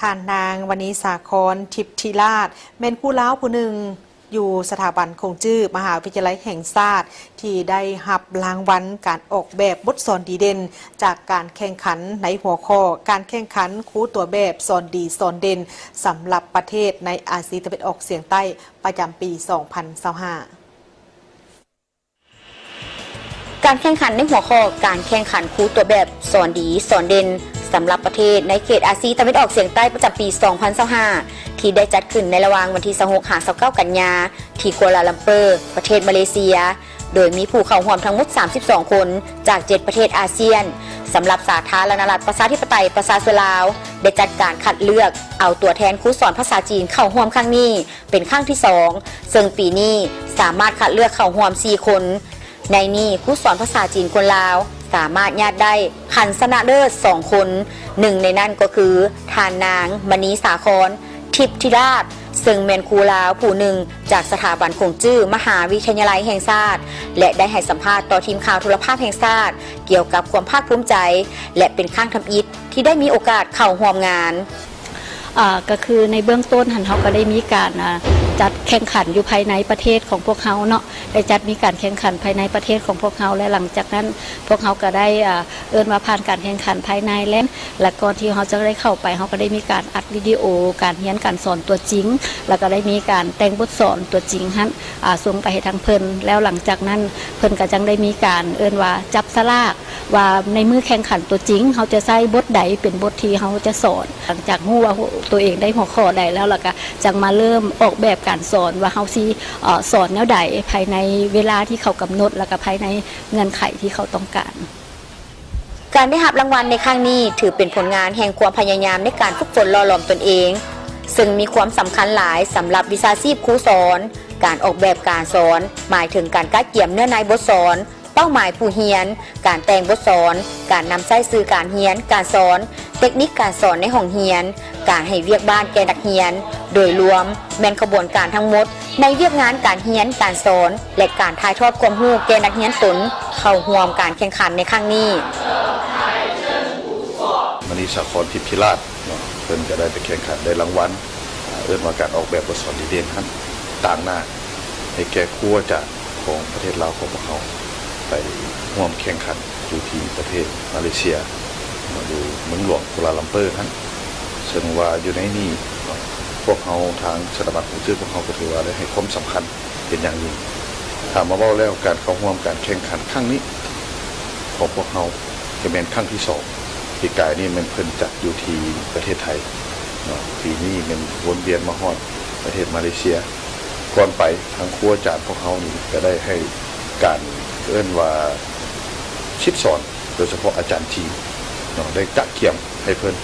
ท่านนางวณีสาครทิพธิราชเป็นผู้เล้าผู้หนึ่งอยู่สถาบันคงจื้อมหาวิทยาลัยแห่งชาติที่ได้รับรางวัลการออกแบบบทสอนดีเด่นจากการแข่งขันในหัวข้อการแข่งขันครูตัวแบบสอนดีสอนเด่นสำหรับประเทศในอาเซียนตะวันออกเฉียงใต้ประจำปี 2025การแข่งขันในหัวข้อการแข่งขันครูตัวแบบสอนดีสอนเด่นสำหรับประเทศในเขตอาเซียนตะวันออกเฉียงใต้ประจำปี 2025ที่ได้จัดขึ้นในระหว่างวันที่ 26-29 กันยาที่กัวลาลัมเปอร์ประเทศมาเลเซียโดยมีผู้เข้าร่วมทั้งหมด32คนจาก7ประเทศอาเซียนสำหรับสาธารณรัฐประชาธิปไตยประชาชนลาวได้จัดการคัดเลือกเอาตัวแทนครูสอนภาษาจีนเข้าร่วมครั้งนี้เป็นครั้งที่2ซึ่งปีนี้สามารถคัดเลือกเข้าร่วม4คนในนี้ครูสอนภาษาจีนคนลาวสามารถญาติได้คันชนะเลิศ2คนหนึ่งในนั้นก็คือท่านนางมณีสาครทิพธิราชซึ่งเป็นครูลาวผู้หนึ่งจากสถาบันคงจื้อมหาวิทยาลัยแห่งชาติและได้ให้สัมภาษณ์ต่อทีมข่าวโทรภาพแห่งชาติเกี่ยวกับความภาคภูมิใจและเป็นครั้งทำอิฐที่ได้มีโอกาสเข้าร่วมงานก็คือในเบื้องต้นเขาก็ได้มีการจัดแข่งขันอยู่ภายในประเทศของพวกเขาเนาะได้จัดมีการแข่งขันภายในประเทศของพวกเขาและหลังจากนั้นพวกเขาก็ได้เอิ้นมาผ่านการแข่งขันภายในและก่อนที่เขาจะได้เข้าไปเขาก็ได้มีการอัดวิดีโอการเรียนการสอนตัวจริงแล้วก็ได้มีการแต่งบทสอนตัวจริงส่งไปให้ทางเพิ่นแล้วหลังจากนั้นเพิ่นก็จังได้มีการเอิ้นว่าจับสลากว่าในมือแข่งขันตัวจริงเขาจะใช้บทใดเป็นบทที่เขาจะสอนหลังจากรู้ว่าตัวเองได้หัวข้อใดแล้วล่ะก็จังมาเริ่มออกแบบการสอนว่าเขาสิสอนแนวใดภายในเวลาที่เขากำหนดแล้วก็ภายในเงื่อนไขที่เขาต้องการการได้รับรางวัลในครั้งนี้ถือเป็นผลงานแห่งความพยายามในการฝึกฝนหล่อหลอมตนเองซึ่งมีความสำคัญหลายสำหรับวิชาชีพครูสอนการออกแบบการสอนหมายถึงการกัดเกี่ยมเนื้อในบทสอนเป้าหมายผู้เรียนการแต่งบทสอนการนำใช้สื่อการเรียนการสอนเทคนิคการสอนในห้องเรียนการให้เวียกบ้านแก่นักเรียนโดยรวมแม่นขบวนการทั้งหมดในเวียกงานการเรียนการสอนและการถ่ายทอดความรู้แก่นักเรียนตนเข้าร่วมการแข่งขันในครั้งนี้มณีสาครทิพธิราชเพิ่นก็ได้ไปแข่งขันได้รางวัลเรื่องว่าการออกแบบบทสอนดีเด่นท่านต่างหน้าให้แก่ครูจากของประเทศลาวของพวกเขาไปร่วมแข่งขันอยู่ที่ประเทศมาเลเซียอยู่เมืองหลวงกัวลาลัมเปอร์ท่านซึ่งว่าอยู่ในนี้พวกเขาทางสถาบันคงจื้อพวกเขาก็ถือว่าได้ให้ความสำคัญเป็นอย่างยิ่งถามมาว่าแล้วการเข้าร่วมการแข่งขันครั้งนี้ของพวกเขาจะเป็นครั้งที่2ปีกายนี่มันเพิ่นจัดอยู่ที่ประเทศไทยปีนี้มันวนเวียนมาฮอดประเทศมาเลเซียก่อนไปทางครูอาจารย์พวกเขานี่ก็ได้ให้การเอิ้นว่าชิดสอนโดยเฉพาะอาจารย์จีนได้จัดเกี่ยมให้เพิ่น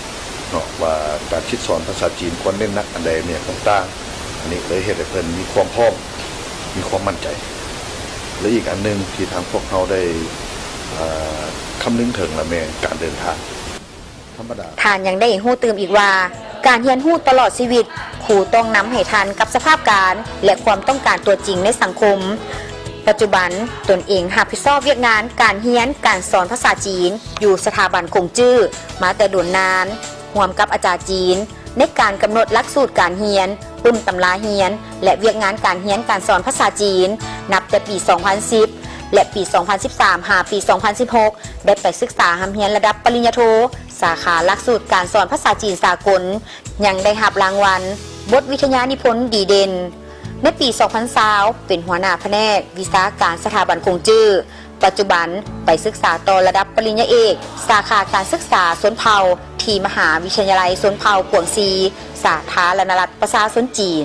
ว่าการชิดสอนภาษาจีนควรเน้นนักอันใดเนี่ยต่างๆอันนี้เลยเฮ็ดให้เพิ่นมีความพร้อมมีความมั่นใจและอีกอันนึงที่ทางพวกเขาได้คำนึงถึงละแม่การเดินทางธรรมดาท่านยังได้ฮู้เติมอีกว่าการเรียนรู้ตลอดชีวิตครูต้องนำให้ทันกับสภาพการและความต้องการตัวจริงในสังคมปัจจุบันตนเองรับผิดชอบเวียกงานการเรียนการสอนภาษาจีนอยู่สถาบันคงจื้อมาแต่โดนนานร่วมกับอาจารย์จีนในการกำหนดหลักสูตรการเรียนปึ้มตำราเรียนและเวียกงานการเรียนการสอนภาษาจีนนับแต่ปี 2010 และปี 2013 หาปี 2016 ได้ไปศึกษาเรียนระดับปริญญาโทสาขาหลักสูตรการสอนภาษาจีนสากลยังได้รับรางวัลบทวิทยานิพนธ์ดีเด่นในปี 2020 เป็นหัวหน้าแผนกวิชาการสถาบันคงจื้อปัจจุบันไปศึกษาต่อระดับปริญญาเอกสาขาการศึกษาชนเผ่าที่มหาวิทยาลัยชนเผ่ากวงซีสาธารณรัฐประชาชนจีน